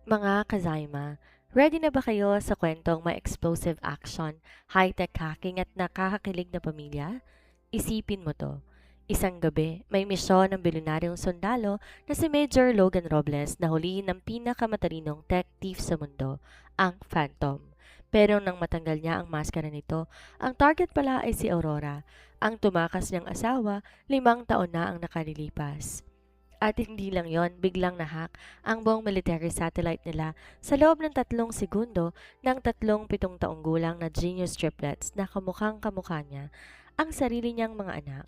Mga kazaima, ready na ba kayo sa kwentong may explosive action, high-tech hacking at nakakakilig na pamilya? Isipin mo to. Isang gabi, may misyon ng bilyonaryong sundalo na si Major Logan Robles na hulihin ng pinakamatalinong tech thief sa mundo, ang Phantom. Pero nang matanggal niya ang maskara nito, ang target pala ay si Aurora, ang tumakas niyang asawa, 5 taon na ang nakalilipas. At hindi lang yon, biglang nahack ang buong military satellite nila sa loob ng 3 segundo ng 7 taong gulang na genius triplets na kamukhang kamukha niya, ang sarili niyang mga anak.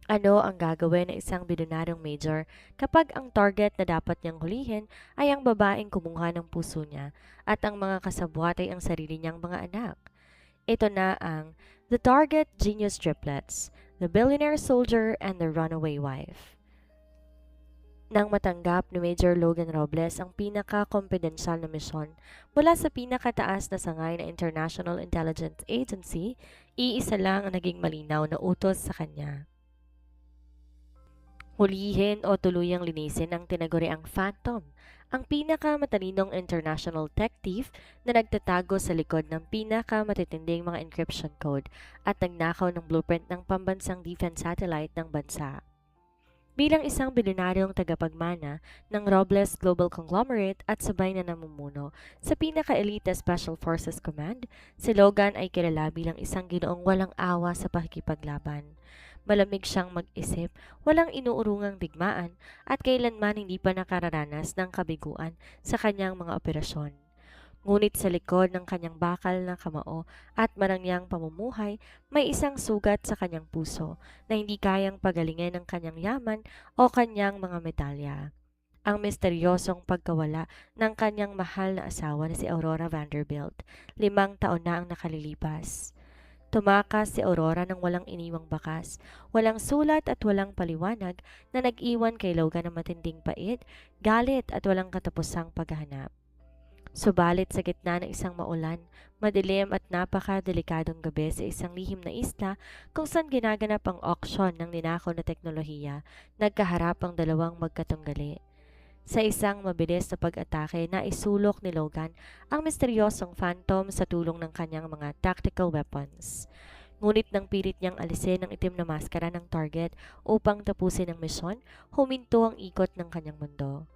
Ano ang gagawin ng isang bilyonaryong major kapag ang target na dapat niyang hulihin ay ang babaeng kumuha ng puso niya at ang mga kasabwat ay ang sarili niyang mga anak? Ito na ang The Target Genius Triplets, The Billionaire Soldier and the Runaway Wife. Nang matanggap ni Major Logan Robles ang pinaka-kompidensyal na misyon mula sa pinakataas na sangay ng International Intelligence Agency, iisa lang ang naging malinaw na utos sa kanya. Hulihin o tuluyang linisin ang tinaguriang Phantom, ang pinakamatalinong international tech thief na nagtatago sa likod ng pinakamatitinding mga encryption code at nagnakaw ng blueprint ng pambansang defense satellite ng bansa. Bilang isang bilyonaryong tagapagmana ng Robles Global Conglomerate at sabay na namumuno sa pinaka-elite Special Forces Command, si Logan ay kilala bilang isang ginoong walang awa sa pakikipaglaban. Malamig siyang mag-isip, walang inuurungang digmaan at kailanman hindi pa nakararanas ng kabiguan sa kanyang mga operasyon. Ngunit sa likod ng kanyang bakal na kamao at marangyang pamumuhay, may isang sugat sa kanyang puso na hindi kayang pagalingin ng kanyang yaman o kanyang mga medalya. Ang misteryosong pagkawala ng kanyang mahal na asawa na si Aurora Vanderbilt, 5 taon na ang nakalilipas. Tumakas si Aurora ng walang iniwang bakas, walang sulat at walang paliwanag na nag-iwan kay Logan ng matinding pait, galit at walang katapusang paghahanap. Subalit sa gitna ng isang maulan, madilim at napaka-delikadong gabi sa isang lihim na isla kung saan ginaganap ang auksyon ng ninakaw na teknolohiya, nagkaharap ang dalawang magkatunggali. Sa isang mabilis na pag-atake na isulok ni Logan ang misteryosong Phantom sa tulong ng kanyang mga tactical weapons. Ngunit nang pilit niyang alisin ang itim na maskara ng target upang tapusin ang misyon, huminto ang ikot ng kanyang mundo.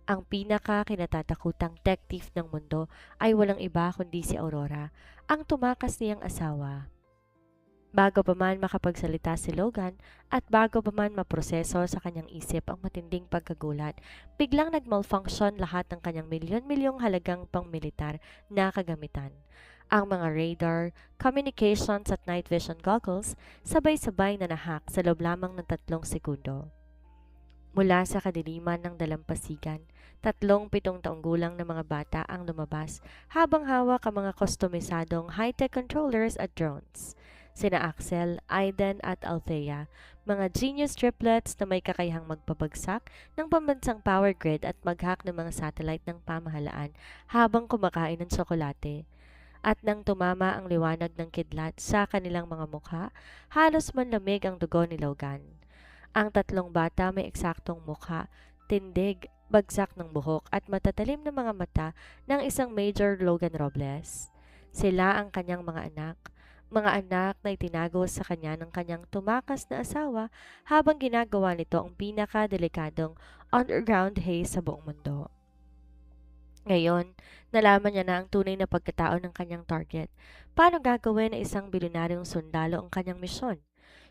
Ang pinaka-kinatatakutang tech thief ng mundo ay walang iba kundi si Aurora, ang tumakas niyang asawa. Bago pa man makapagsalita si Logan at bago pa man maproseso sa kanyang isip ang matinding pagkagulat, biglang nag-malfunction lahat ng kanyang milyon-milyong halagang pangmilitar na kagamitan. Ang mga radar, communications at night vision goggles sabay-sabay na nahack sa loob lamang ng 3 segundo. Mula sa kadiliman ng dalampasigan, 7 taong gulang na mga bata ang lumabas habang hawak ang mga kustomisadong high-tech controllers at drones. Sina Axel, Aiden at Althea, mga genius triplets na may kakayahang magpabagsak ng pambansang power grid at mag-hack ng mga satellite ng pamahalaan habang kumakain ng tsokolate. At nang tumama ang liwanag ng kidlat sa kanilang mga mukha, halos manlamig ang dugo ni Logan. Ang 3 bata may eksaktong mukha, tindig, bagsak ng buhok at matatalim na mga mata ng isang Major Logan Robles. Sila ang kanyang mga anak na itinago sa kanya ng kanyang tumakas na asawa habang ginagawa nito ang pinaka-delikadong underground haze sa buong mundo. Ngayon, nalaman niya na ang tunay na pagkatao ng kanyang target. Paano gagawin ng isang bilyonaryong sundalo ang kanyang misyon?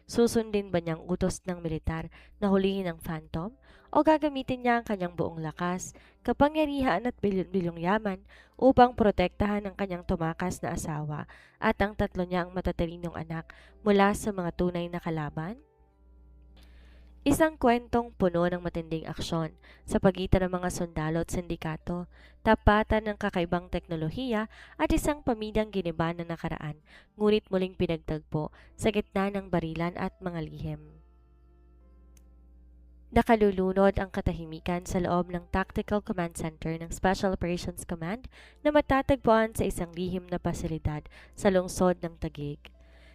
Susundin ba niyang utos ng militar na hulihin ang Phantom? O gagamitin niya ang kanyang buong lakas, kapangyarihan at bilyon-bilyong yaman upang protektahan ang kanyang tumakas na asawa at ang 3 niyang matatalinong anak mula sa mga tunay na kalaban? Isang kwentong puno ng matinding aksyon sa pagitan ng mga sundalo at sindikato, tapatan ng kakaibang teknolohiya at isang pamilyang giniba na nakaraan, ngunit muling pinagtagpo sa gitna ng barilan at mga lihim. Nakalulunod ang katahimikan sa loob ng Tactical Command Center ng Special Operations Command na matatagpuan sa isang lihim na pasilidad sa lungsod ng Taguig.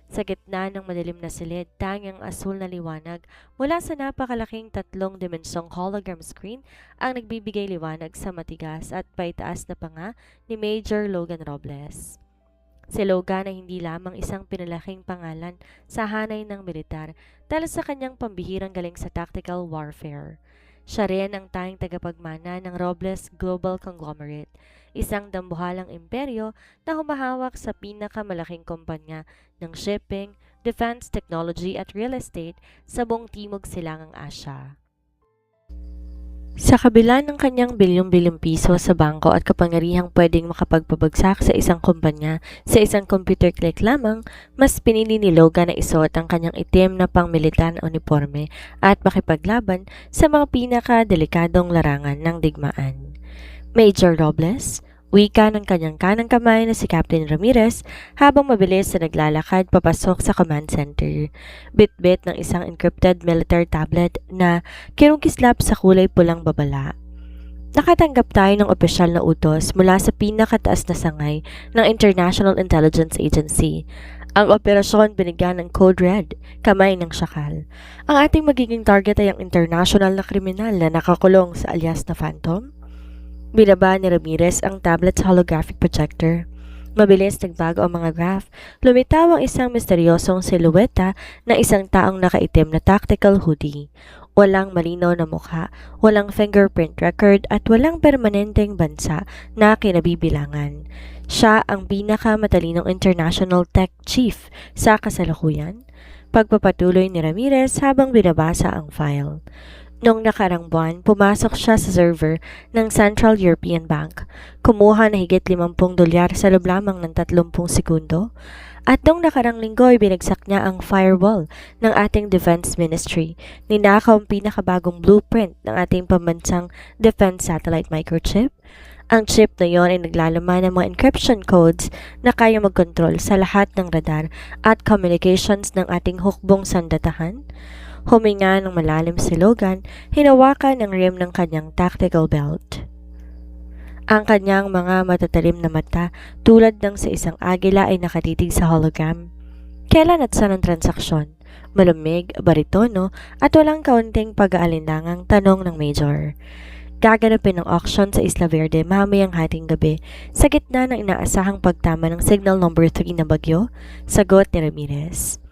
Sa gitna ng madilim na silid, tanging asul na liwanag mula sa napakalaking 3 dimensyong hologram screen ang nagbibigay liwanag sa matigas at paitaas na panga ni Major Logan Robles. Si Logan ay hindi lamang isang pinalaking pangalan sa hanay ng militar dahil sa kanyang pambihirang galing sa tactical warfare. Siya rin ang tanging tagapagmana ng Robles Global Conglomerate, isang dambuhalang imperyo na humahawak sa pinakamalaking kumpanya ng shipping, defense technology at real estate sa buong Timog Silangang Asya. Sa kabila ng kanyang bilyong-bilyong piso sa bangko at kapangyarihang pwedeng makapagpabagsak sa isang kumpanya sa isang computer click lamang, mas pinili ni Logan na isuot ang kanyang itim na pangmilitar na uniforme at makipaglaban sa mga pinaka-delikadong larangan ng digmaan. Major Robles, wika ng kanyang kanang kamay na si Captain Ramirez habang mabilis na naglalakad papasok sa command center. Bit-bit ng isang encrypted military tablet na kinukislap sa kulay pulang babala. Nakatanggap tayo ng opisyal na utos mula sa pinakataas na sangay ng International Intelligence Agency. Ang operasyon binigyan ng Code Red, kamay ng syakal. Ang ating magiging target ay ang international na kriminal na nakakulong sa alias na Phantom. Binaba ni Ramirez ang tablet sa holographic projector. Mabilis nagbago ang mga graph. Lumitaw ang isang misteryosong silueta na isang taong nakaitim na tactical hoodie. Walang malinaw na mukha, walang fingerprint record at walang permanenteng bansa na kinabibilangan. Siya ang pinakamatalinong international tech chief sa kasalukuyan. Pagpapatuloy ni Ramirez habang binabasa ang file. Noong nakarang buwan, pumasok siya sa server ng Central European Bank. Kumuha na higit $50 sa loob lamang ng 30 segundo. At noong nakarang linggo ay binagsak niya ang firewall ng ating Defense Ministry. Ninakaw ang pinakabagong blueprint ng ating pambansang defense satellite microchip. Ang chip na yon ay naglalaman ng mga encryption codes na kaya magkontrol sa lahat ng radar at communications ng ating hukbong sandatahan. Huminga ng malalim si Logan, hinawakan ang rim ng kanyang tactical belt. Ang kanyang mga matatalim na mata tulad ng sa isang agila ay nakatitig sa hologram. Kailan at saan ang transaksyon? Malamig, baritono at walang kaunting pag-aalinlangang tanong ng Major. Gaganapin ang auction sa Isla Verde mamayang hating gabi sa gitna ng inaasahang pagtama ng signal number 3 na bagyo, sagot ni Ramirez.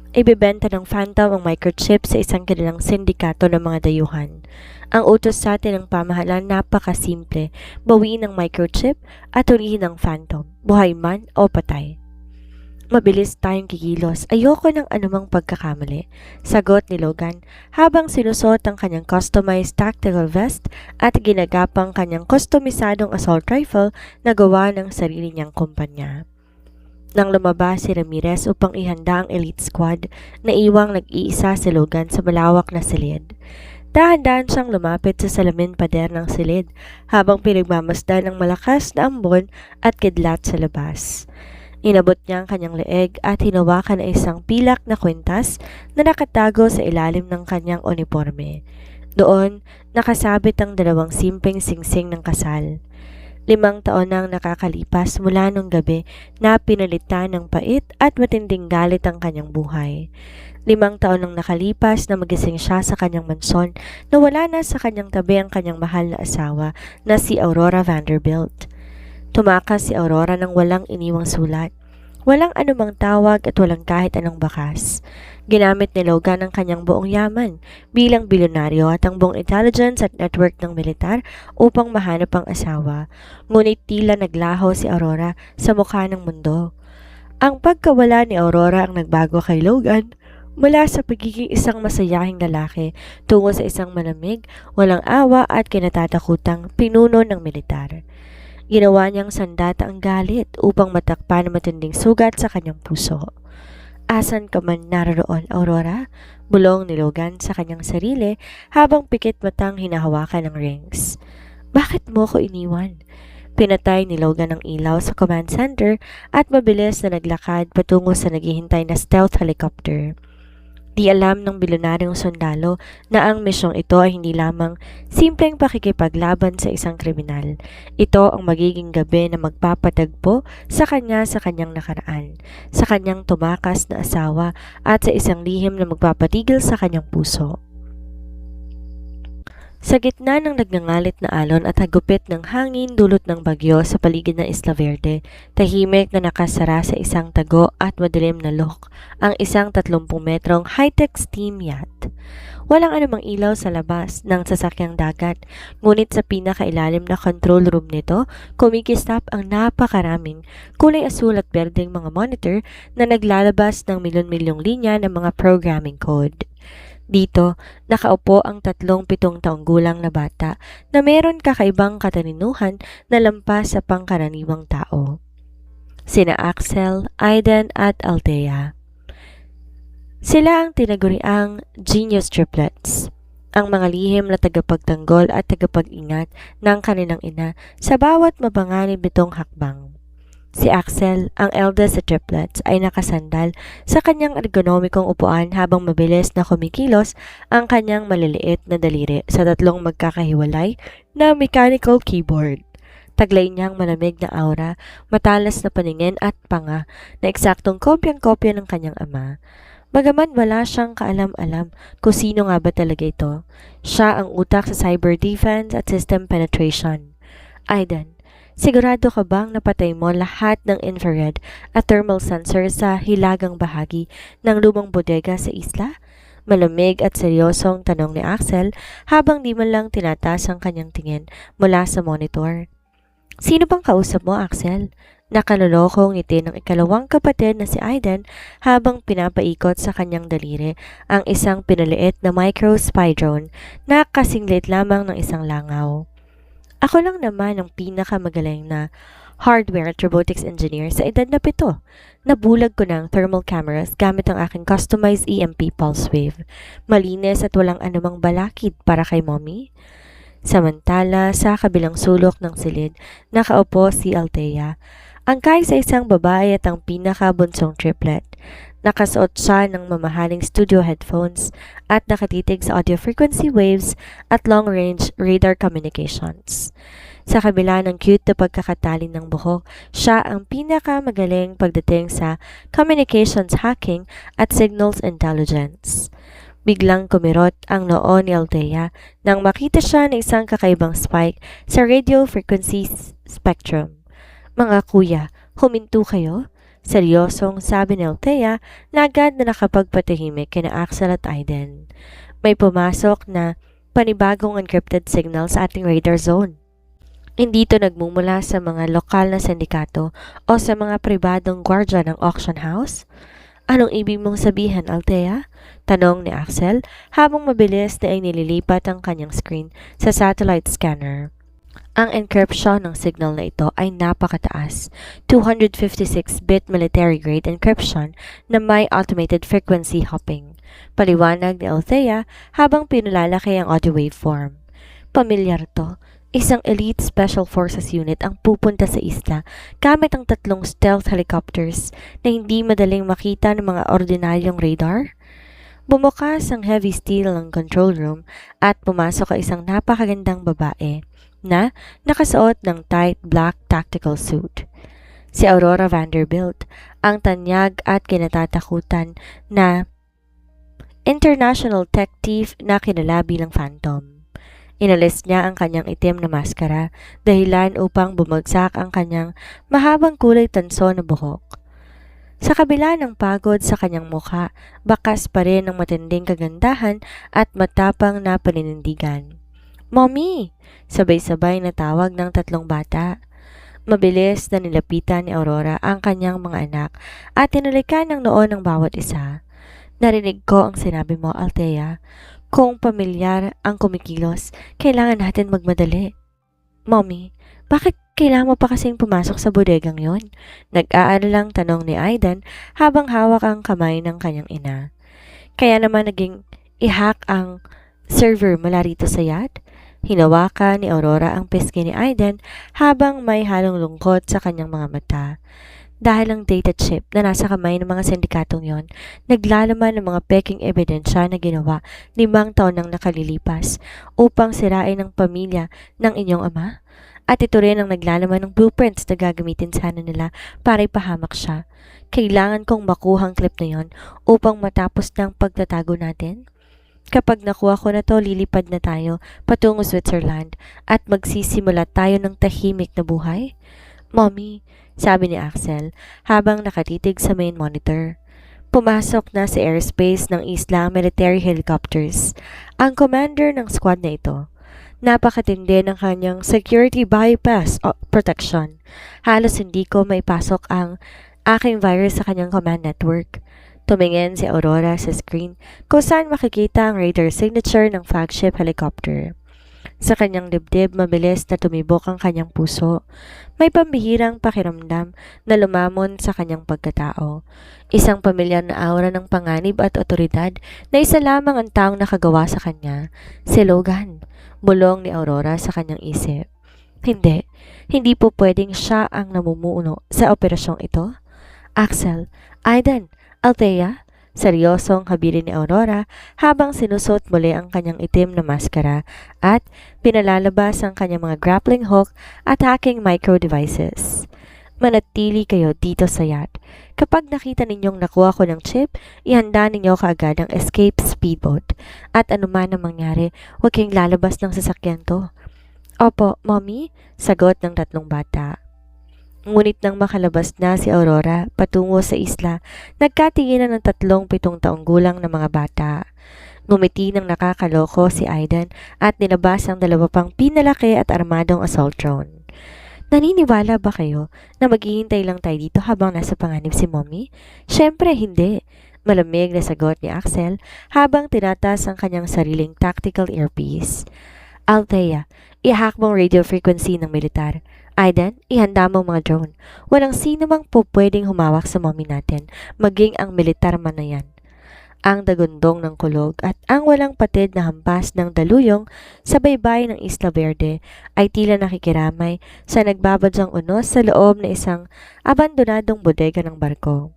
Ibebenta ng Phantom ang microchip sa isang kilalang sindikato ng mga dayuhan. Ang utos sa atin ng pamahalaan napakasimple, bawiin ang microchip at urihin ang Phantom, buhay man o patay. Mabilis tayong kikilos, ayoko ng anumang pagkakamali, sagot ni Logan habang sinusot ang kanyang customized tactical vest at ginagapang kanyang kustomisadong assault rifle na gawa ng sarili niyang kumpanya. Nang lumabas si Ramirez upang ihanda ang elite squad, naiwang nag-iisa si Logan sa malawak na silid. Dahan-dahan siyang lumapit sa salamin pader ng silid habang pinagmamasdan ng malakas na ambon at kidlat sa labas. Inabot niya ang kanyang leeg at hinawakan ang isang pilak na kwintas na nakatago sa ilalim ng kanyang uniforme. Doon, nakasabit ang 2 simping singsing ng kasal. 5 taon nang nakakalipas mula nung gabi na pinalitan ng pait at matinding galit ang kanyang buhay. 5 taon nang nakalipas na magising siya sa kanyang mansyon na wala na sa kanyang tabi ang kanyang mahal na asawa na si Aurora Vanderbilt. Tumakas si Aurora ng walang iniwang sulat. Walang anumang tawag at walang kahit anong bakas. Ginamit ni Logan ang kanyang buong yaman bilang bilyonaryo at ang buong intelligence at network ng militar upang mahanap ang asawa. Ngunit tila naglaho si Aurora sa mukha ng mundo. Ang pagkawala ni Aurora ang nagbago kay Logan mula sa pagiging isang masayahing lalaki tungo sa isang malamig, walang awa at kinatatakutang pinuno ng militar. Ginawa niyang sandata ang galit upang matakpan ang matinding sugat sa kanyang puso. Asan ka man naroon, Aurora? Bulong ni Logan sa kanyang sarili habang pikit matang hinahawakan ng rings. Bakit mo ko iniwan? Pinatay ni Logan ang ilaw sa command center at mabilis na naglakad patungo sa naghihintay na stealth helicopter. Di alam ng bilyonaryong sundalo na ang misyong ito ay hindi lamang simpleng pakikipaglaban sa isang kriminal. Ito ang magiging gabi na magpapatagpo sa kanyang nakaraan, sa kanyang tumakas na asawa at sa isang lihim na magpapatigil sa kanyang puso. Sa gitna ng nagngangalit na alon at hagupit ng hangin dulot ng bagyo sa paligid ng Isla Verde, tahimik na nakasara sa isang tago at madilim na lock ang isang 30 metrong high-tech steam yacht. Walang anumang ilaw sa labas ng sasakyang dagat, ngunit sa pinakailalim na control room nito, kumikistap ang napakaraming kulay asul at berdeng mga monitor na naglalabas ng milyon-milyong linya ng mga programming code. Dito, nakaupo ang 37 taong gulang na bata na meron kakaibang kataninuhan na lampas sa pangkaraniwang tao. Sina Axel, Aiden at Althea. Sila ang tinaguriang genius triplets, ang mga lihim na tagapagtanggol at tagapag-ingat ng kanilang ina sa bawat mapanganib nitong hakbang. Si Axel, ang eldest sa triplets, ay nakasandal sa kanyang ergonomikong upuan habang mabilis na kumikilos ang kanyang maliliit na daliri sa tatlong magkakahiwalay na mechanical keyboard. Taglay niyang malamig na aura, matalas na paningin at panga na eksaktong kopyang-kopya ng kanyang ama. Bagaman wala siyang kaalam-alam kung sino nga ba talaga ito, siya ang utak sa cyber defense at system penetration. Aiden, sigurado ka bang napatay mo lahat ng infrared at thermal sensors sa hilagang bahagi ng lumang bodega sa isla? Malamig at seryosong tanong ni Axel habang di man lang tinataas ang kanyang tingin mula sa monitor. Sino bang kausap mo, Axel? Nakalolokong ngiti ng ikalawang kapatid na si Aiden habang pinapaikot sa kanyang daliri ang isang pinaliit na micro spy drone na kasinglit lamang ng isang langaw. Ako lang naman ang pinakamagaling na hardware at robotics engineer sa edad na 7. Nabulag ko ng thermal cameras gamit ang aking customized EMP pulse wave. Malinis at walang anumang balakid para kay mommy. Samantala, sa kabilang sulok ng silid, nakaupo si Althea, ang kaisa-isang babae at ang pinakabunsong triplet. Nakasuot siya ng mamahaling studio headphones at nakatitig sa audio frequency waves at long-range radar communications. Sa kabila ng cute na pagkakatali ng buhok, siya ang pinakamagaling pagdating sa communications hacking at signals intelligence. Biglang kumirot ang noo ni Althea nang makita siya ng isang kakaibang spike sa radio frequency spectrum. Mga kuya, huminto kayo? Seryosong sabi ni Althea na agad na nakapagpatahimik kina Axel at Aiden. May pumasok na panibagong encrypted signal sa ating radar zone. Hindi ito nagmumula sa mga lokal na sindikato o sa mga pribadong gwardya ng auction house? Anong ibig mong sabihin, Althea? Tanong ni Axel habang mabilis na inililipat ang kanyang screen sa satellite scanner. Ang encryption ng signal na ito ay napakataas, 256-bit military-grade encryption na may automated frequency hopping. Paliwanag ni Althea habang pinalalaki ang audio waveform. Pamilyar to. Isang elite special forces unit ang pupunta sa isla gamit ang 3 stealth helicopters na hindi madaling makita ng mga ordinaryong radar. Bumukas ang heavy steel ng control room at pumasok ang isang napakagandang babae na nakasuot ng tight black tactical suit. Si Aurora Vanderbilt, ang tanyag at kinatatakutan na international tech thief na kilala bilang Phantom. Inalis niya ang kanyang itim na maskara dahilan upang bumagsak ang kanyang mahabang kulay tanso na buhok. Sa kabila ng pagod sa kanyang mukha, bakas pa rin ang matinding kagandahan at matapang na paninindigan. Mommy! Sabay-sabay na tawag ng 3 bata. Mabilis na nilapitan ni Aurora ang kanyang mga anak at tinalikan ng noo ng bawat isa. Narinig ko ang sinabi mo, Althea. Kung pamilyar ang kumikilos, kailangan natin magmadali. Mommy, bakit kailangan mo pa kasing pumasok sa bodegang yon? Nag-aalalang tanong ni Aiden habang hawak ang kamay ng kanyang ina. Kaya naman naging i-hack ang server mula rito sa yacht? Hinawakan ni Aurora ang pisngi ni Aiden habang may halong lungkot sa kanyang mga mata. Dahil ang data chip na nasa kamay ng mga sindikatong yon, naglalaman ng mga peking ebidensya na ginawa 5 taon nang nakalilipas upang sirain ang pamilya ng inyong ama. At ito rin ang naglalaman ng blueprints na gagamitin sana nila para ipahamak siya. Kailangan kong makuha ang clip na yon upang matapos ng pagtatago natin. Kapag nakuha ko na to, lilipad na tayo patungo Switzerland at magsisimula tayo ng tahimik na buhay. Mommy, sabi ni Axel habang nakatitig sa main monitor. Pumasok na sa airspace ng isla ang military helicopters. Ang commander ng squad na ito. Napakatindi ng kanyang security bypass protection. Halos hindi ko maipasok ang aking virus sa kanyang command network. Tumingin si Aurora sa screen kung saan makikita ang radar signature ng flagship helicopter. Sa kanyang dibdib, mabilis na tumibok ang kanyang puso. May pambihirang pakiramdam na lumamon sa kanyang pagkatao. Isang pamilyar na aura ng panganib at otoridad na isa lamang ang taong nakagawa sa kanya, si Logan. Bulong ni Aurora sa kanyang isip. Hindi po pwedeng siya ang namumuno sa operasyong ito. Axel, Aidan, Althea, seryosong habilin ni Aurora habang sinusot muli ang kanyang itim na maskara at pinalalabas ang kanyang mga grappling hook at hacking micro devices. Manatili kayo dito sa yacht. Kapag nakita ninyong nakuha ko ng chip, ihanda ninyo kaagad ang escape speedboat. At anuman ang mangyari, huwag kayong lalabas ng sasakyan to. Opo, Mommy, sagot ng 3 bata. Ngunit nang makalabas na si Aurora patungo sa isla, nagkatinginan ng 3 7 taong gulang na mga bata. Ngumiti ng nakakaloko si Aidan at nilabas ang 2 pang pinalaki at armadong assault drone. Naniniwala ba kayo na maghihintay lang tayo dito habang nasa panganib si Mommy? Siyempre hindi. Malamig na sagot ni Axel habang tinatas ang kanyang sariling tactical earpiece. Althea, i-hack mong radio frequency ng militar. Aidan, ihanda mong mga drone. Walang sino mang po pwedeng humawak sa mommy natin, maging ang militar man na yan. Ang dagundong ng kulog at ang walang patid na hampas ng daluyong sa baybay ng Isla Verde ay tila nakikiramay sa nagbabadyang unos sa loob na isang abandonadong bodega ng barko.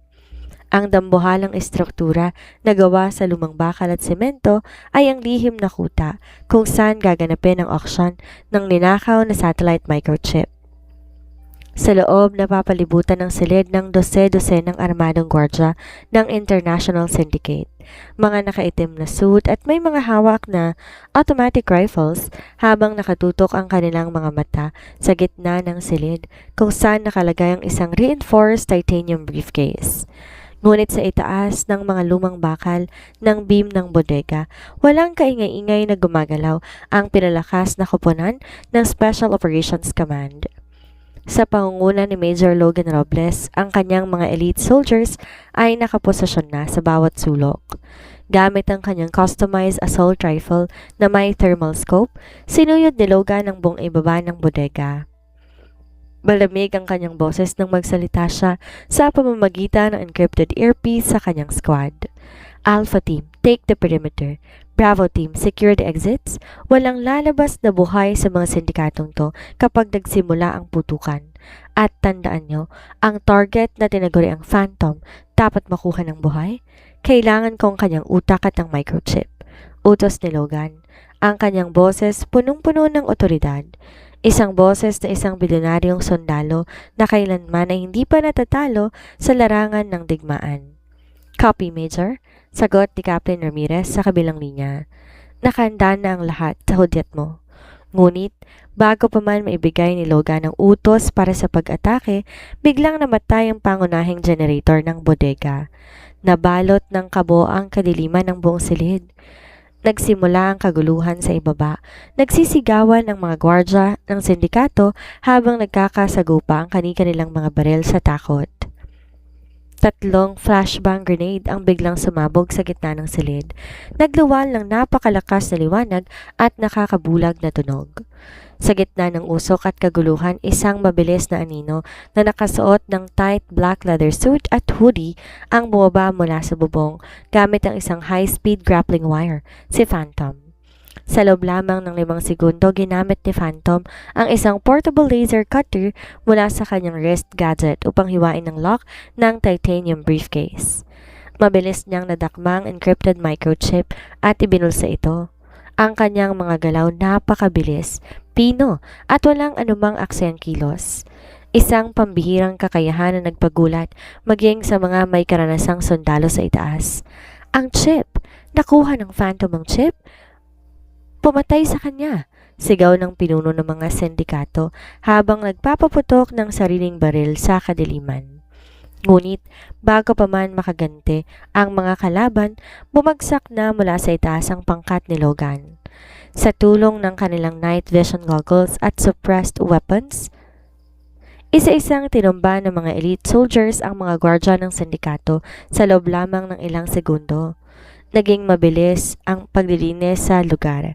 Ang dambuhalang estruktura na gawa sa lumang bakal at semento ay ang lihim na kuta kung saan gaganapin ang auction ng ninakaw na satellite microchip. Sa loob, napapalibutan ng silid ng 12 ng armadong gwardya ng International Syndicate. Mga nakaitim na suit at may mga hawak na automatic rifles habang nakatutok ang kanilang mga mata sa gitna ng silid kung saan nakalagay ang isang reinforced titanium briefcase. Ngunit sa itaas ng mga lumang bakal ng beam ng bodega, walang kaingay-ingay na gumagalaw ang pinalakas na koponan ng Special Operations Command. Sa pangunguna ni Major Logan Robles, ang kanyang mga elite soldiers ay nakaposisyon na sa bawat sulok. Gamit ang kanyang customized assault rifle na may thermal scope, sinuyod ni Logan ang buong ibaba ng bodega. Malamig ang kanyang boses nang magsalita siya sa pamamagitan ng encrypted earpiece sa kanyang squad. Alpha Team, take the perimeter. Bravo Team, secure the exits. Walang lalabas na buhay sa mga sindikatong to kapag nagsimula ang putukan. At tandaan nyo, ang target na tinaguri ang Phantom dapat makuha ng buhay. Kailangan ko ang kanyang utak at ang microchip. Utos ni Logan. Ang kanyang boses punong-puno ng otoridad. Isang boses na isang bilyonaryong sundalo na kailanman ay hindi pa natatalo sa larangan ng digmaan. Copy, Major. Sagot ni Captain Ramirez sa kabilang linya. Nakahanda na ang lahat sa hudyat mo. Ngunit, bago pa man maibigay ni Logan ang utos para sa pag-atake, biglang namatay ang pangunahing generator ng bodega. Nabalot ng kabo ang kadiliman ng buong silid. Nagsimula ang kaguluhan sa ibaba. Nagsisigawan ang mga gwardya ng sindikato habang nagkakasagupa ang kani-kanilang mga baril sa takot. 3 flashbang grenade ang biglang sumabog sa gitna ng silid. Nagluwal ng napakalakas na liwanag at nakakabulag na tunog. Sa gitna ng usok at kaguluhan, isang mabilis na anino na nakasuot ng tight black leather suit at hoodie ang bumaba mula sa bubong gamit ang isang high-speed grappling wire, si Phantom. Sa loob lamang ng 5 segundo, ginamit ni Phantom ang isang portable laser cutter mula sa kanyang wrist gadget upang hiwain ang lock ng titanium briefcase. Mabilis niyang nadakmang encrypted microchip at ibinulsa ito. Ang kanyang mga galaw napakabilis, pino at walang anumang aksayang kilos. Isang pambihirang kakayahan na nagpagulat maging sa mga may karanasang sundalo sa itaas. Ang chip! Nakuha ng Phantom ang chip? Pumatay sa kanya! Sigaw ng pinuno ng mga sindikato habang nagpapaputok ng sariling baril sa kadiliman. Ngunit bago pa man makaganti ang mga kalaban, bumagsak na mula sa itaas ang pangkat ni Logan. Sa tulong ng kanilang night vision goggles at suppressed weapons, isa-isang tinumba ng mga elite soldiers ang mga gwardya ng sindikato sa loob lamang ng ilang segundo. Naging mabilis ang paglilinis sa lugar.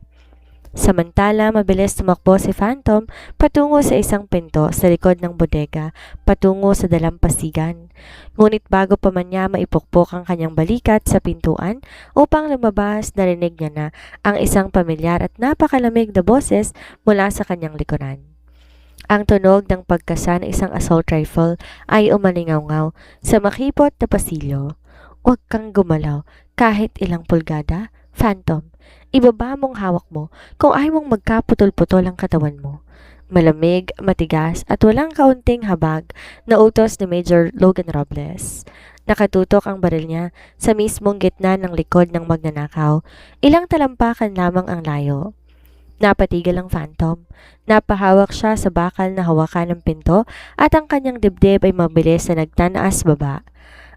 Samantala, mabilis tumakbo si Phantom patungo sa isang pinto sa likod ng bodega, patungo sa dalampasigan. Ngunit bago pa man niya maipukpok ang kanyang balikat sa pintuan upang lumabas, narinig niya na ang isang pamilyar at napakalamig na boses mula sa kanyang likuran. Ang tunog ng pagkasa ng isang assault rifle ay umalingaw-ngaw sa makipot na pasilyo. Huwag kang gumalaw kahit ilang pulgada, Phantom. Ibaba mong hawak mo kung ayaw mong magkaputol-putol ang katawan mo. Malamig, matigas at walang kaunting habag na utos ni Major Logan Robles. Nakatutok ang baril niya sa mismong gitna ng likod ng magnanakaw. Ilang talampakan lamang ang layo. Napatigil ang Phantom. Napahawak siya sa bakal na hawakan ng pinto at ang kanyang dibdib ay mabilis na nagtanaas baba.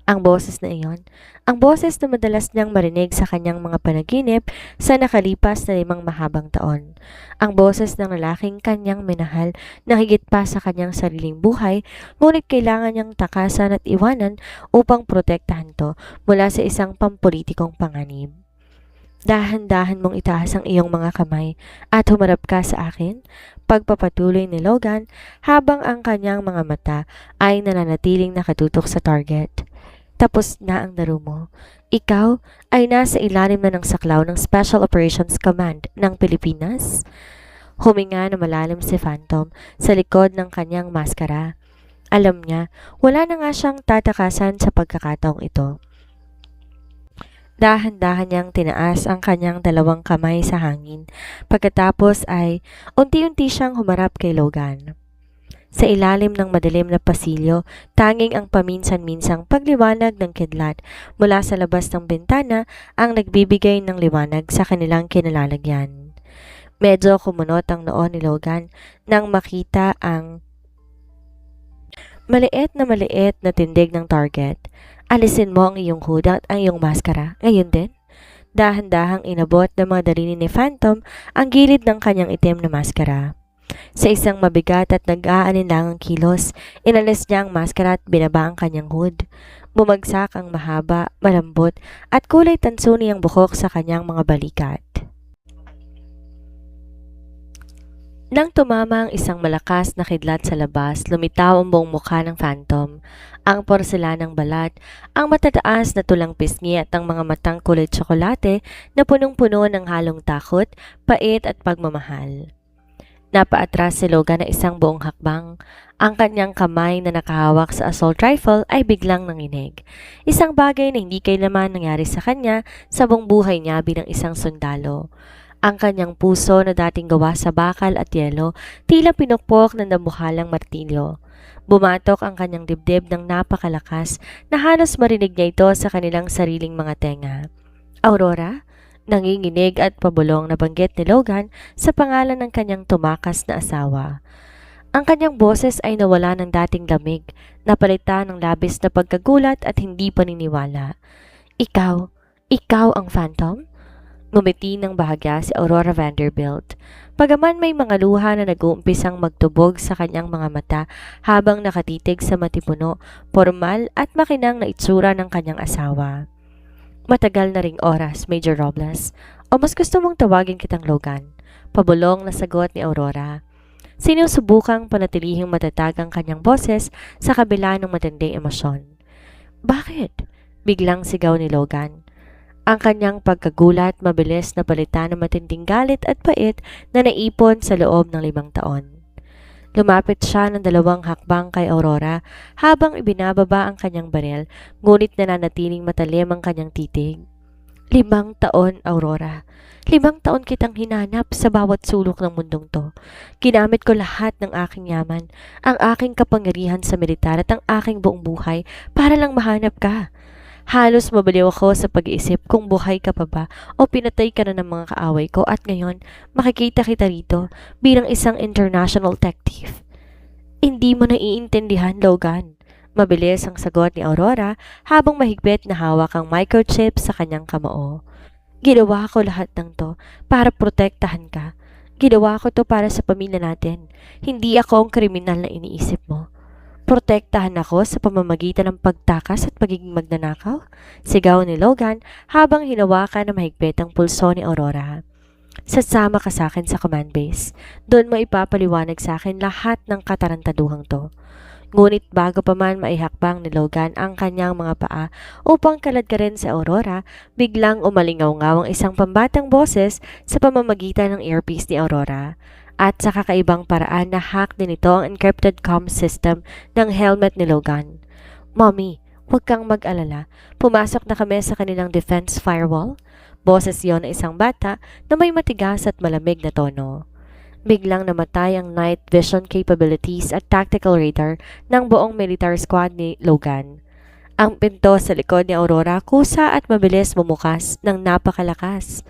Ang boses na iyon, ang boses na madalas niyang marinig sa kanyang mga panaginip sa nakalipas na 5 mahabang taon. Ang boses ng lalaking kanyang minahal na higit pa sa kanyang sariling buhay, ngunit kailangan niyang takasan at iwanan upang protektahan to mula sa isang pampolitikong panganib. Dahan-dahan mong itaas ang iyong mga kamay at humarap ka sa akin, pagpapatuloy ni Logan habang ang kanyang mga mata ay nananatiling nakatutok sa target. Tapos na ang laro mo. Ikaw ay nasa ilalim na ng saklaw ng Special Operations Command ng Pilipinas. Huminga na malalim si Phantom sa likod ng kanyang maskara. Alam niya, wala na nga siyang tatakasan sa pagkakataong ito. Dahan-dahan niyang tinaas ang kanyang 2 kamay sa hangin. Pagkatapos ay unti-unti siyang humarap kay Logan. Sa ilalim ng madilim na pasilyo, tanging ang paminsan-minsang pagliwanag ng kidlat mula sa labas ng bintana ang nagbibigay ng liwanag sa kanilang kinalalagyan. Medyo kumunot ang noo ni Logan nang makita ang maliit na tindig ng target. Alisin mo ang iyong hood at ang iyong maskara. Ngayon din. Dahan-dahang inabot ng mga daliri ni Phantom ang gilid ng kanyang itim na maskara. Sa isang mabigat at nag-aalinlangang kilos, inalis niya ang maskara at binaba ang kanyang hood. Bumagsak ang mahaba, malambot at kulay tansuni ang buhok sa kanyang mga balikat. Nang tumama ang isang malakas na kidlat sa labas, lumitaw ang buong mukha ng Phantom. Ang porselanang balat, ang matataas na tulang pisngi at ang mga matang kulay tsokolate na punong-puno ng halong takot, pait at pagmamahal. Napaatras si Logan na isang buong hakbang. Ang kanyang kamay na nakahawak sa assault rifle ay biglang nanginig. Isang bagay na hindi kailanman nangyari sa kanya sa buong buhay niya bilang isang sundalo. Ang kanyang puso na dating gawa sa bakal at yelo, tila pinukpok ng dambuhalang martilyo. Bumatok ang kanyang dibdib ng napakalakas na halos marinig niya ito sa kanilang sariling mga tenga. Aurora? Nanginginig at pabulong na banggit ni Logan sa pangalan ng kanyang tumakas na asawa. Ang kanyang boses ay nawala ng dating lamig, napalitan ng labis na pagkagulat at hindi paniniwala. Ikaw ang Phantom? Ngumiti ng bahagya si Aurora Vanderbilt. Pagaman may mga luha na nag-uumpisang magtubog sa kanyang mga mata habang nakatitig sa matipuno, formal at makinang na itsura ng kanyang asawa. Matagal na ring oras, Major Robles. O mas gusto mong tawagin kitang Logan? Pabulong na sagot ni Aurora. Sinusubukang panatilihing matatag ang kanyang boses sa kabila ng matinding emosyon. Bakit? Biglang sigaw ni Logan. Ang kanyang pagkagulat mabilis na palitan ng matinding galit at pait na naipon sa loob ng 5 taon. Lumapit siya ng 2 hakbang kay Aurora habang ibinababa ang kanyang baril, ngunit nananatiling matalim ang kanyang titig. 5 taon, Aurora. 5 taon kitang hinanap sa bawat sulok ng mundong to. Ginamit ko lahat ng aking yaman, ang aking kapangyarihan sa militar at ang aking buong buhay para lang mahanap ka. Halos mabaliw ako sa pag-iisip kung buhay ka pa ba o pinatay ka na ng mga kaaway ko at ngayon makikita kita rito bilang isang international detective. Hindi mo naiintindihan, Logan. Mabilis ang sagot ni Aurora habang mahigpit na hawak ang microchip sa kanyang kamao. Ginawa ko lahat ng to para protektahan ka. Ginawa ko to para sa pamilya natin. Hindi ako ang kriminal na iniisip mo. Protektahan ako sa pamamagitan ng pagtakas at pagiging magnanakaw? Sigaw ni Logan habang hinawakan na mahigpit ang pulso ni Aurora. Sasama ka sa akin sa command base. Doon mo ipapaliwanag sa akin lahat ng katarantaduhang to. Ngunit bago pa man maihakbang ni Logan ang kanyang mga paa upang kaladkarin sa Aurora, biglang umalingaw-ngaw ang isang pambatang boses sa pamamagitan ng earpiece ni Aurora. At sa kakaibang paraan na hack din ito ang encrypted comm system ng helmet ni Logan. Mommy, huwag kang mag-alala. Pumasok na kami sa kanilang defense firewall. Boses yon ng isang bata na may matigas at malamig na tono. Biglang namatay ang night vision capabilities at tactical radar ng buong military squad ni Logan. Ang pinto sa likod ni Aurora kusa at mabilis bumukas ng napakalakas.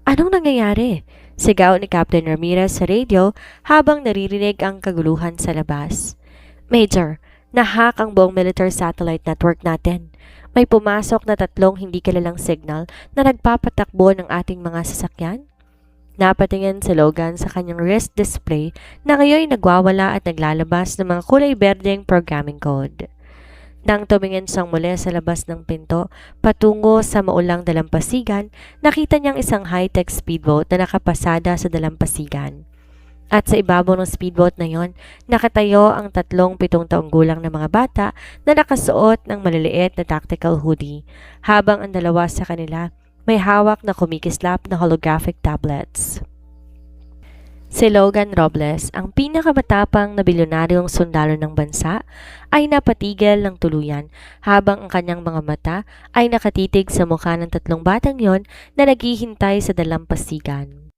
Anong nangyayari? Sigaw ni Captain Ramirez sa radio habang naririnig ang kaguluhan sa labas. Major, nahack ang buong military satellite network natin. May pumasok na 3 hindi kilalang signal na nagpapatakbo ng ating mga sasakyan. Napatingin si Logan sa kanyang wrist display na ngayon nagwawala at naglalabas ng mga kulay berdeng programming code. Nang tumingin siyang muli sa labas ng pinto patungo sa maulang dalampasigan, nakita niyang isang high-tech speedboat na nakapasada sa dalampasigan. At sa ibabaw ng speedboat na yon, nakatayo ang 3 7 taong gulang na mga bata na nakasuot ng maliliit na tactical hoodie, habang ang 2 sa kanila may hawak na kumikislap na holographic tablets. Si Logan Robles, ang pinakamatapang na bilyonaryong sundalo ng bansa, ay napatigil ng tuluyan habang ang kanyang mga mata ay nakatitig sa mukha ng 3 batang yon na naghihintay sa dalampasigan.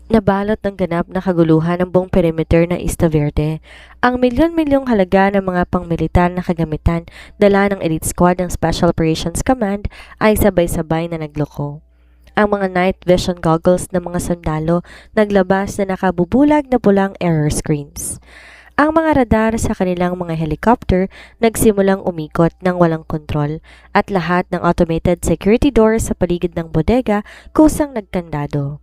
Nabalot ng ganap na kaguluhan ang buong perimeter ng Isla Verde. Ang milyon-milyong halaga ng mga pangmilitar na kagamitan dala ng elite squad ng Special Operations Command ay sabay-sabay na nagloko. Ang mga night vision goggles ng mga sundalo naglabas na nakabubulag na pulang error screens. Ang mga radar sa kanilang mga helicopter nagsimulang umikot ng walang kontrol at lahat ng automated security doors sa paligid ng bodega kusang nagkandado.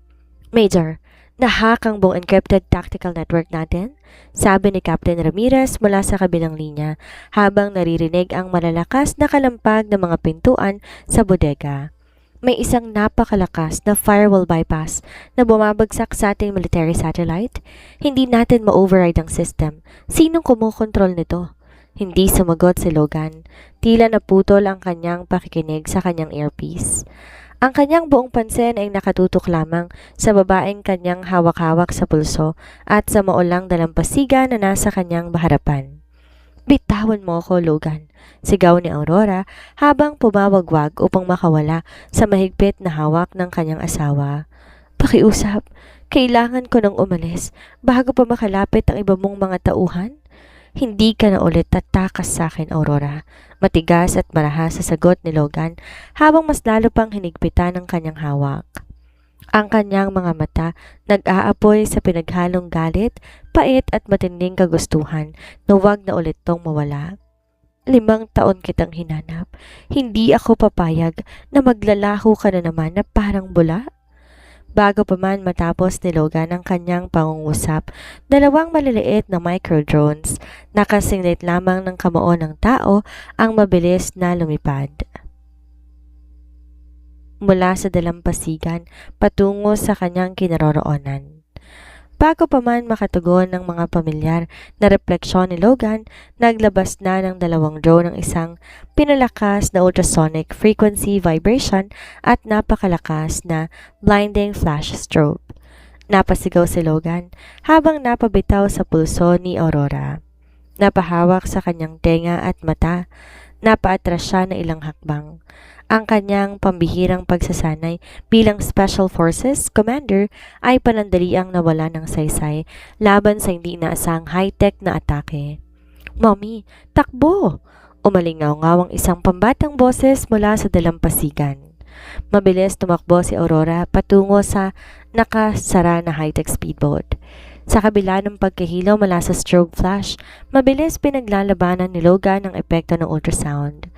Major, nahack ang buong encrypted tactical network natin, sabi ni Captain Ramirez mula sa kabilang linya habang naririnig ang malalakas na kalampag ng mga pintuan sa bodega. May isang napakalakas na firewall bypass na bumabagsak sa ating military satellite. Hindi natin ma-override ang system. Sinong kumukontrol nito? Hindi sumagot si Logan. Tila naputol ang kanyang pakikinig sa kanyang earpiece. Ang kanyang buong pansin ay nakatutok lamang sa babaeng kanyang hawak-hawak sa pulso at sa maulang dalampasigan na nasa kanyang harapan. Bitawan mo ako, Logan, sigaw ni Aurora habang pumawagwag upang makawala sa mahigpit na hawak ng kanyang asawa. Pakiusap, kailangan ko nang umalis bago pa makalapit ang iba mong mga tauhan. Hindi ka na ulit tatakas sa akin, Aurora. Matigas at marahas sa sagot ni Logan habang mas lalo pang hinigpitan ang kanyang hawak. Ang kanyang mga mata nag-aapoy sa pinaghalong galit, pait at matinding kagustuhan na huwag na ulit tong mawala. 5 taon kitang hinanap. Hindi ako papayag na maglalaho ka na naman na parang bula. Bago pa man matapos ni Logan ang kanyang pangungusap, 2 maliliit na micro-drones na kasinglit lamang ng kamao ng tao ang mabilis na lumipad. Mula sa dalampasigan patungo sa kanyang kinaroroonan. Bago pa man makatugon ng mga pamilyar na refleksyon ni Logan, naglabas na ng 2 drone ng isang pinalakas na ultrasonic frequency vibration at napakalakas na blinding flash strobe. Napasigaw si Logan habang napabitaw sa pulso ni Aurora. Napahawak sa kanyang tenga at mata, napaatras siya ng ilang hakbang. Ang kanyang pambihirang pagsasanay bilang Special Forces Commander ay panandaliang nawala ng saysay laban sa hindi inaasang high-tech na atake. "Mommy, takbo!" Umalingaw-ngaw ang isang pambatang boses mula sa dalampasigan. Mabilis tumakbo si Aurora patungo sa nakasara na high-tech speedboat. Sa kabila ng pagkahilaw mula sa strobe flash, mabilis pinaglalabanan ni Logan ang epekto ng ultrasound.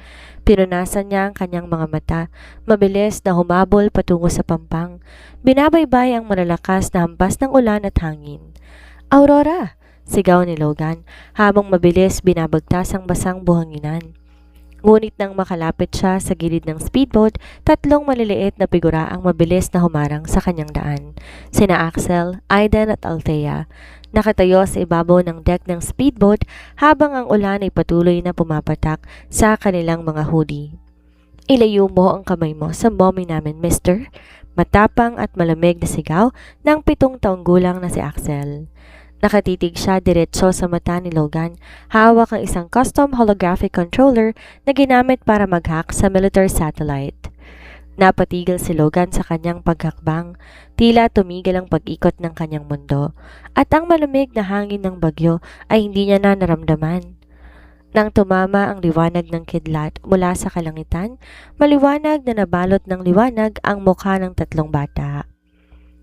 Pinunasan niya ang kanyang mga mata, mabilis na humabol patungo sa pampang. Binabaybay ang malalakas na hampas ng ulan at hangin. "Aurora!" sigaw ni Logan habang mabilis binabagtas ang basang buhanginan. Ngunit nang makalapit siya sa gilid ng speedboat, 3 maliliit na figura ang mabilis na humarang sa kanyang daan. Sina Axel, Aiden at Althea. Nakatayo sa ibabaw ng deck ng speedboat habang ang ulan ay patuloy na pumapatak sa kanilang mga hoodie. "Ilayo mo ang kamay mo sa mommy namin, mister." Matapang at malamig na sigaw ng 7 taong gulang na si Axel. Nakatitig siya diretso sa mata ni Logan, hawak ang isang custom holographic controller na ginamit para mag-hack sa military satellite. Napatigil si Logan sa kanyang paghakbang, tila tumigil ang pag-ikot ng kanyang mundo, at ang malamig na hangin ng bagyo ay hindi niya na naramdaman. Nang tumama ang liwanag ng kidlat mula sa kalangitan, maliwanag na nabalot ng liwanag ang mukha ng 3 bata.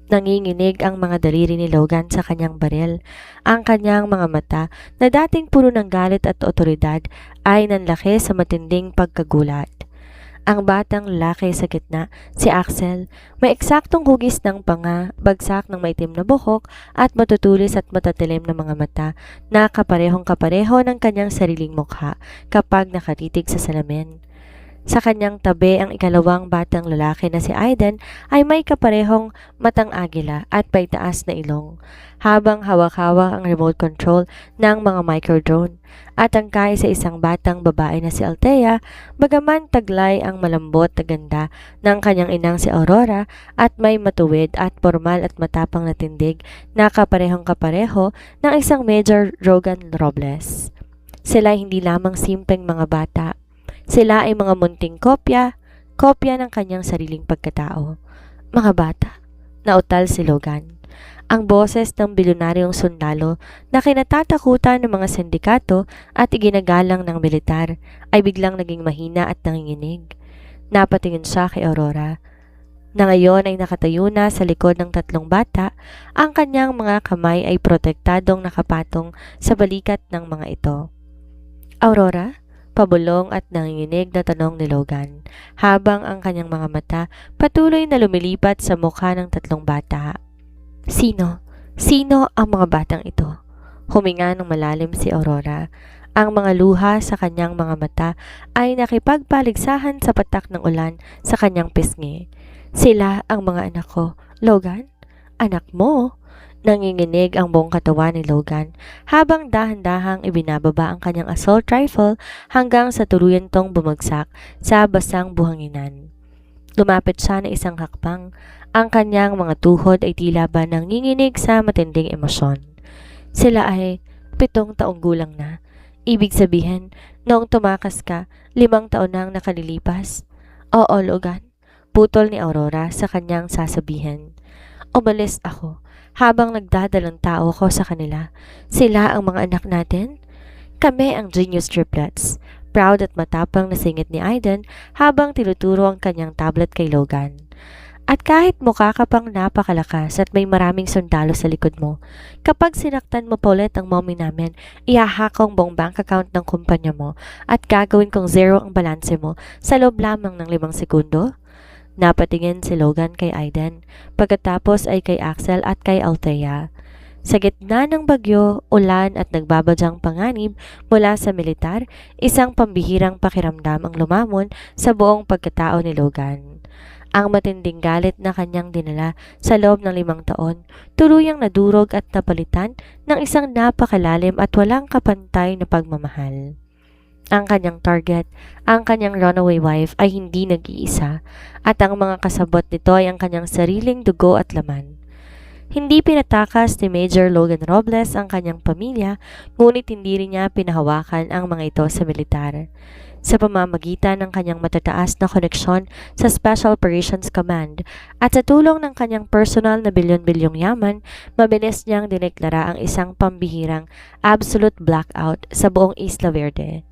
Nanginginig ang mga daliri ni Logan sa kanyang baril. Ang kanyang mga mata na dating puno ng galit at otoridad ay nanlaki sa matinding pagkagulat. Ang batang lalaki sa gitna, si Axel, may eksaktong hugis ng panga, bagsak ng maitim na buhok at matutulis at matatilim na mga mata na kaparehong-kapareho ng kanyang sariling mukha kapag nakatitig sa salamin. Sa kanyang tabi ang ikalawang batang lalaki na si Aiden ay may kaparehong matang agila at paitaas na ilong, habang hawak-hawak ang remote control ng mga microdrone, at ang sa isang batang babae na si Althea, bagaman taglay ang malambot na ganda ng kanyang inang si Aurora at may matuwid at formal at matapang na tindig na kaparehong-kapareho ng isang Major Rogan Robles. Sila hindi lamang simpleng mga bata. Sila ay mga munting kopya ng kanyang sariling pagkatao. "Mga bata," nautal si Logan. Ang boses ng bilyonaryong sundalo na kinatatakutan ng mga sindikato at iginagalang ng militar ay biglang naging mahina at nanginginig. Napatingin siya kay Aurora, na ngayon ay nakatayo na sa likod ng 3 bata. Ang kanyang mga kamay ay protektadong nakapatong sa balikat ng mga ito. "Aurora?" Pabulong at nanginginig na tanong ni Logan, habang ang kanyang mga mata patuloy na lumilipat sa mukha ng 3 bata. Sino? Sino ang mga batang ito?" Huminga ng malalim si Aurora. Ang mga luha sa kanyang mga mata ay nakipagpaligsahan sa patak ng ulan sa kanyang pisngi. "Sila ang mga anak ko, Logan." "Anak mo?" Nanginginig ang buong katawan ni Logan habang dahan-dahang ibinababa ang kanyang assault rifle hanggang sa tuluyan tong bumagsak sa basang buhanginan. Lumapit siya na isang hakbang. Ang kanyang mga tuhod ay tila ba nanginginig sa matinding emosyon. "Sila ay 7 taong gulang na. Ibig sabihin, noong tumakas ka, 5 taon nang nakalilipas." "Oo, Logan," putol ni Aurora sa kanyang sasabihin. "Umalis ako habang nagdadalang tao ko sa kanila. Sila ang mga anak natin?" "Kami ang Genius Triplets." Proud at matapang na singit ni Aiden habang tinuturo ang kanyang tablet kay Logan. "At kahit mukha ka pang napakalakas at may maraming sundalo sa likod mo, kapag sinaktan mo pa ulit ang mommy namin, ihahack ko ang buong bank account ng kumpanya mo at gagawin kong 0 ang balanse mo sa loob lamang ng 5 segundo? Napatingin si Logan kay Aiden, pagkatapos ay kay Axel at kay Althea. Sa gitna ng bagyo, ulan at nagbabadyang panganib mula sa militar, isang pambihirang pakiramdam ang lumamon sa buong pagkatao ni Logan. Ang matinding galit na kanyang dinala sa loob ng 5 taon, tuluyang nadurog at napalitan ng isang napakalalim at walang kapantay na pagmamahal. Ang kanyang target, ang kanyang runaway wife ay hindi nag-iisa at ang mga kasabot nito ay ang kanyang sariling dugo at laman. Hindi pinatakas ni Major Logan Robles ang kanyang pamilya, ngunit hindi rin niya pinahawakan ang mga ito sa militar. Sa pamamagitan ng kanyang matataas na koneksyon sa Special Operations Command at sa tulong ng kanyang personal na bilyon-bilyong yaman, mabilis niyang dineklara ang isang pambihirang absolute blackout sa buong Isla Verde.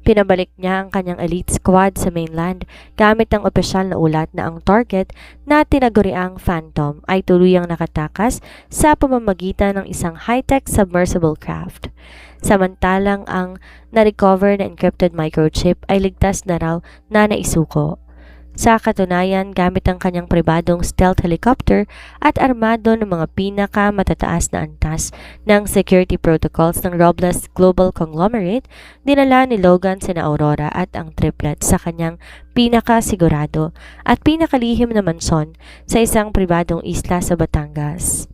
Pinabalik niya ang kanyang elite squad sa mainland gamit ang opisyal na ulat na ang target na tinaguriang Phantom ay tuluyang nakatakas sa pamamagitan ng isang high-tech submersible craft. Samantalang ang na-recover na encrypted microchip ay ligtas na raw na naisuko. Sa katunayan, gamit ang kanyang pribadong stealth helicopter at armado ng mga pinaka-matataas na antas ng security protocols ng Robles Global Conglomerate, dinala ni Logan sina Aurora at ang triplet sa kanyang pinakasigurado at pinakalihim na mansyon sa isang pribadong isla sa Batangas.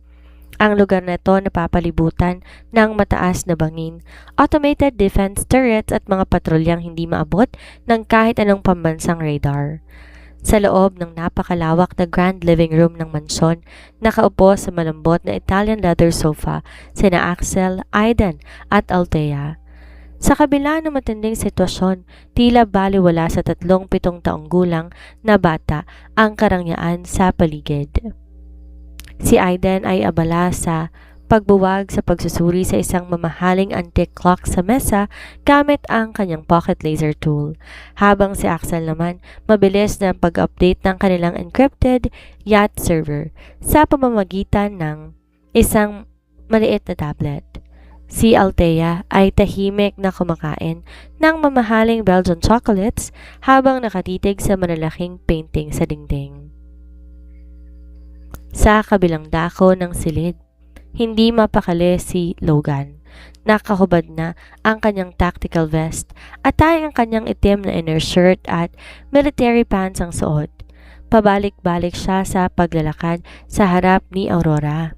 Ang lugar na ito napapalibutan ng mataas na bangin, automated defense turrets at mga patrulyang hindi maabot ng kahit anong pambansang radar. Sa loob ng napakalawak na grand living room ng mansyon, nakaupo sa malambot na Italian leather sofa sina Axel, Aiden at Althea. Sa kabila ng matinding sitwasyon, tila baliwala sa 37 taong gulang na bata ang karangyaan sa paligid. Si Aiden ay abala sa pagbuwag sa pagsusuri sa isang mamahaling antique clock sa mesa gamit ang kanyang pocket laser tool, habang si Axel naman mabilis na pag-update ng kanilang encrypted yacht server sa pamamagitan ng isang maliit na tablet. Si Althea ay tahimik na kumakain ng mamahaling Belgian chocolates habang nakatitig sa malalaking painting sa dingding. Sa kabilang dako ng silid, hindi mapakali si Logan. Nakahubad na ang kanyang tactical vest at tayong ang kanyang itim na inner shirt at military pants ang suot. Pabalik-balik siya sa paglalakad sa harap ni Aurora.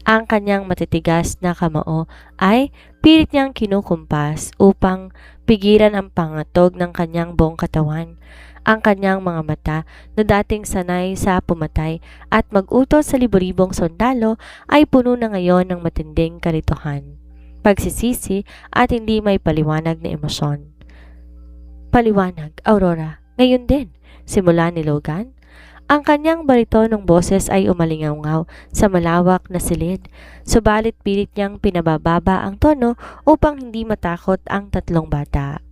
Ang kanyang matitigas na kamao ay pilit niyang kinukumpas upang pigilan ang pangatog ng kanyang buong katawan. Ang kanyang mga mata na dating sanay sa pumatay at mag-utos sa libo-libong sundalo ay puno na ngayon ng matinding kalituhan, pagsisisi at hindi may paliwanag na emosyon. Paliwanag, Aurora, ngayon din, simula ni Logan. Ang kanyang baritonong boses ay umalingaw sa malawak na silid, subalit pilit niyang pinabababa ang tono upang hindi matakot ang tatlong bata.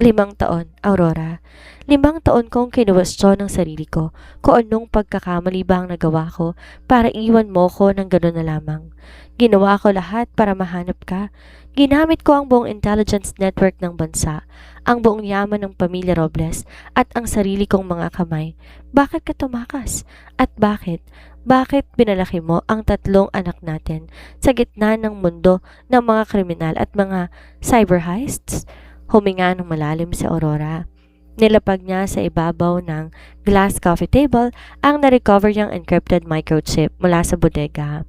5 taon, Aurora. 5 taon kong kinuwestiyon ng sarili ko kung anong pagkakamali ba ang nagawa ko para iwan mo ko ng gano'n na lamang. Ginawa ko lahat para mahanap ka. Ginamit ko ang buong intelligence network ng bansa, ang buong yaman ng pamilya Robles at ang sarili kong mga kamay. Bakit ka tumakas? At bakit? Bakit binalaki mo ang 3 anak natin sa gitna ng mundo ng mga kriminal at mga cyber heists? Huminga ng malalim si Aurora. Nilapag niya sa ibabaw ng glass coffee table ang na-recover niyang encrypted microchip mula sa bodega.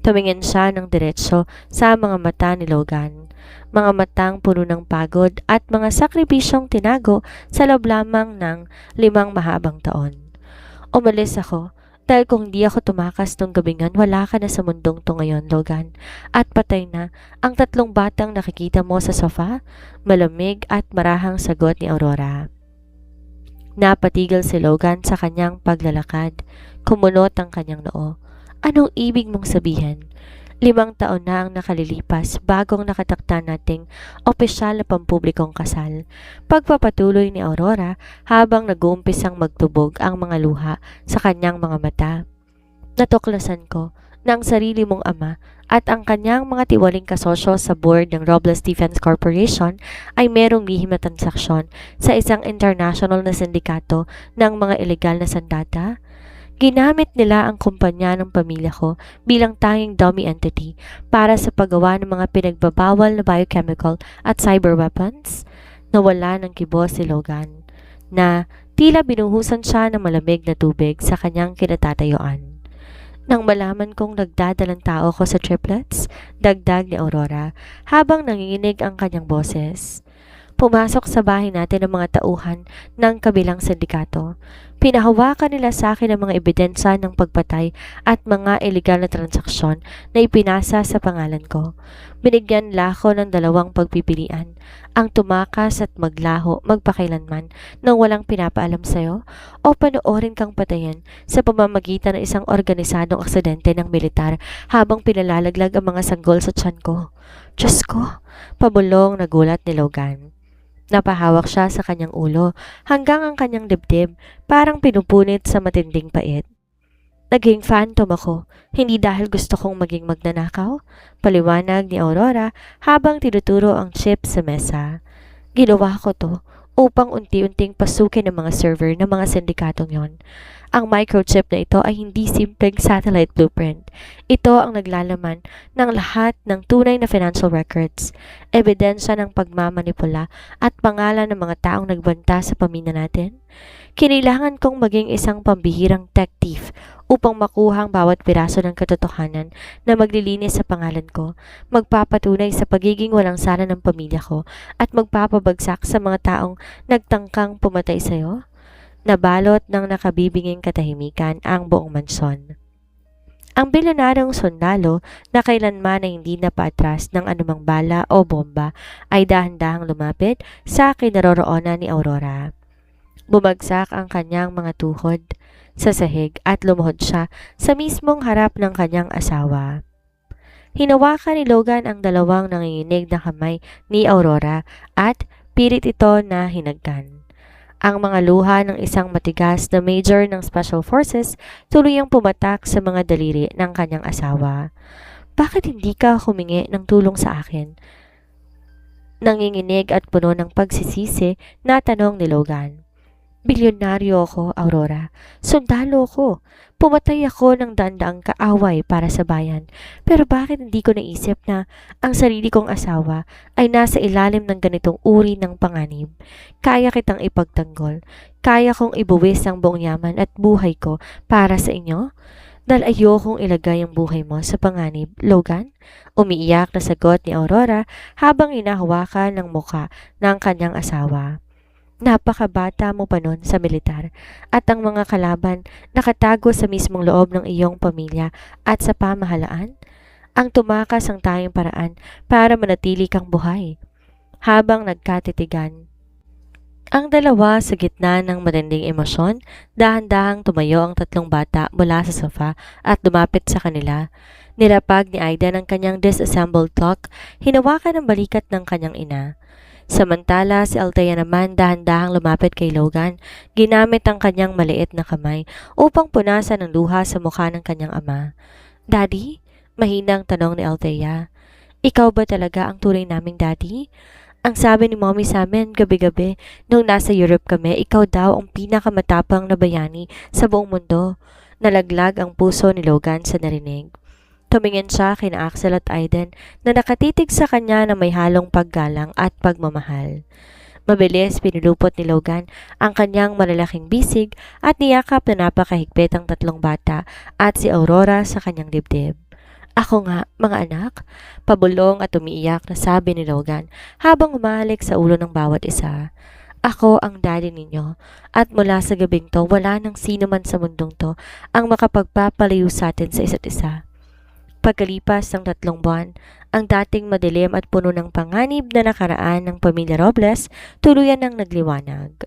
Tumingin siya ng diretsyo sa mga mata ni Logan. Mga matang puno ng pagod at mga sakripisyong tinago sa loob lamang ng 5 mahabang taon. Umalis ako dahil kung di ako tumakas nung gabingan, wala ka na sa mundong to ngayon, Logan. At patay na ang 3 batang nakikita mo sa sofa, malamig at marahang sagot ni Aurora. Napatigil si Logan sa kanyang paglalakad. Kumunot ang kanyang noo. Anong ibig mong sabihin? 5 taon na ang nakalilipas bagong nakatakda nating opisyal na pampublikong kasal. Pagpapatuloy ni Aurora habang nag-uumpisang magtubog ang mga luha sa kanyang mga mata. Natuklasan ko na ang sarili mong ama at ang kanyang mga tiwaling kasosyo sa board ng Robles Defense Corporation ay merong lihim na transaksyon sa isang international na sindikato ng mga ilegal na sandata. Ginamit nila ang kumpanya ng pamilya ko bilang tanging dummy entity para sa paggawa ng mga pinagbabawal na biochemical at cyber weapons. Nawala ng kibo si Logan na Tila binuhusan siya ng malamig na tubig sa kanyang kinatatayuan. Nang malaman kong nagdadalang tao ko sa triplets, dagdag ni Aurora habang nanginginig ang kanyang boses. Pumasok sa bahay natin ang mga tauhan ng kabilang sindikato. Pinahawakan nila sa akin ang mga ebidensya ng pagpatay at mga ilegal na transaksyon na ipinasa sa pangalan ko. Binigyan nila ako ng dalawang pagpipilian, ang tumakas at maglaho magpakailanman nang walang pinapaalam sa'yo o panoorin kang patayin sa pamamagitan ng isang organisadong aksidente ng militar habang pinalalaglag ang mga sanggol sa tiyan ko. Diyos ko, pabulong nagulat ni Logan. Napahawak siya sa kanyang ulo hanggang ang kanyang dibdib parang pinupunit sa matinding pait. Naging phantom ako, hindi dahil gusto kong maging magnanakaw, paliwanag ni Aurora habang tinuturo ang chip sa mesa. Ginawa ko to upang unti-unting pasukin ng mga server ng mga sindikatong yon. Ang microchip na ito ay hindi simpleng satellite blueprint. Ito ang naglalaman ng lahat ng tunay na financial records, ebidensya ng pagmamanipula at pangalan ng mga taong nagbanta sa pamilya natin. Kinailangan kong maging isang pambihirang tech thief upang makuha ang bawat piraso ng katotohanan na maglilinis sa pangalan ko, magpapatunay sa pagiging walang sala ng pamilya ko at magpapabagsak sa mga taong nagtangkang pumatay sa'yo. Nabalot ng nakabibinging katahimikan ang buong mansyon. Ang bilyonaryong sundalo na kailanman ay hindi napaatras ng anumang bala o bomba ay dahan-dahang lumapit sa kinaroroonan ni Aurora. Bumagsak ang kanyang mga tuhod sa sahig at lumuhod siya sa mismong harap ng kanyang asawa. Hinawakan ni Logan ang dalawang nanginginig na kamay ni Aurora at pilit ito na hinagkan. Ang mga luha ng isang matigas na major ng Special Forces tuluyang pumatak sa mga daliri ng kanyang asawa. Bakit hindi ka humingi ng tulong sa akin? Nanginginig at puno ng pagsisisi na tanong ni Logan. Bilyonaryo ako, Aurora. Sundalo ko. Pumatay ako ng dandaang kaaway para sa bayan. Pero bakit hindi ko naisip na ang sarili kong asawa ay nasa ilalim ng ganitong uri ng panganib? Kaya kitang ipagtanggol. Kaya kong ibuwis ang buong yaman at buhay ko para sa inyo? Dahil ayokong ilagay ang buhay mo sa panganib, Logan? Umiiyak na sagot ni Aurora habang inahawakan ng muka ng kanyang asawa. Napakabata mo pa nun sa militar at ang mga kalaban nakatago sa mismong loob ng iyong pamilya at sa pamahalaan. Ang tumakas ang tayong paraan para manatili kang buhay. Habang nagkatitigan ang dalawa sa gitna ng matinding emosyon, dahan-dahang tumayo ang tatlong bata mula sa sofa at lumapit sa kanila. Nilapag ni Aidan ang kanyang disassembled clock, hinawakan ang balikat ng kanyang ina. Samantala, si Althea naman dahan-dahang lumapit kay Logan, ginamit ang kanyang maliit na kamay upang punasan ng luha sa mukha ng kanyang ama. Daddy? Mahinang tanong ni Althea. Ikaw ba talaga ang tunay naming daddy? Ang sabi ni Mommy sa amin gabi-gabi nung nasa Europe kami, ikaw daw ang pinakamatapang na bayani sa buong mundo. Nalaglag ang puso ni Logan sa narinig. Tumingin siya kina Axel at Aiden na nakatitig sa kanya na may halong paggalang at pagmamahal. Mabilis pinulupot ni Logan ang kanyang malalaking bisig at niyakap na napakahigpit ang tatlong bata at si Aurora sa kanyang dibdib. Ako nga, mga anak, pabulong at umiiyak na sabi ni Logan habang umahalik sa ulo ng bawat isa. Ako ang daddy ninyo at mula sa gabing to wala nang sino man sa mundong to ang makapagpapalayo sa atin sa isa't isa. Pagkalipas ng 3 buwan, ang dating madilim at puno ng panganib na nakaraan ng pamilya Robles tuluyan ng nagliwanag.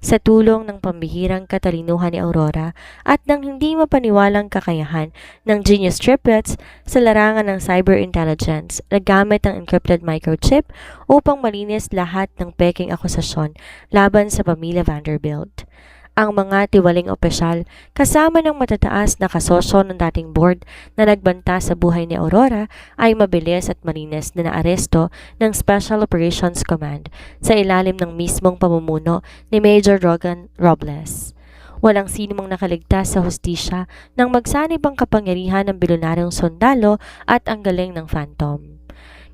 Sa tulong ng pambihirang katalinuhan ni Aurora at ng hindi mapaniwalang kakayahan ng Genius Triplets sa larangan ng cyber intelligence, nagamit ang encrypted microchip upang malinis lahat ng peking akusasyon laban sa pamilya Vanderbilt. Ang mga tiwaling opisyal kasama ng matataas na kasosyo ng dating board na nagbanta sa buhay ni Aurora ay mabilis at malinis na naaresto ng Special Operations Command sa ilalim ng mismong pamumuno ni Major Rogan Robles. Walang sinumang nakaligtas sa hustisya nang magsanib ang kapangyarihan ng bilyonaryong sundalo at ang galing ng Phantom.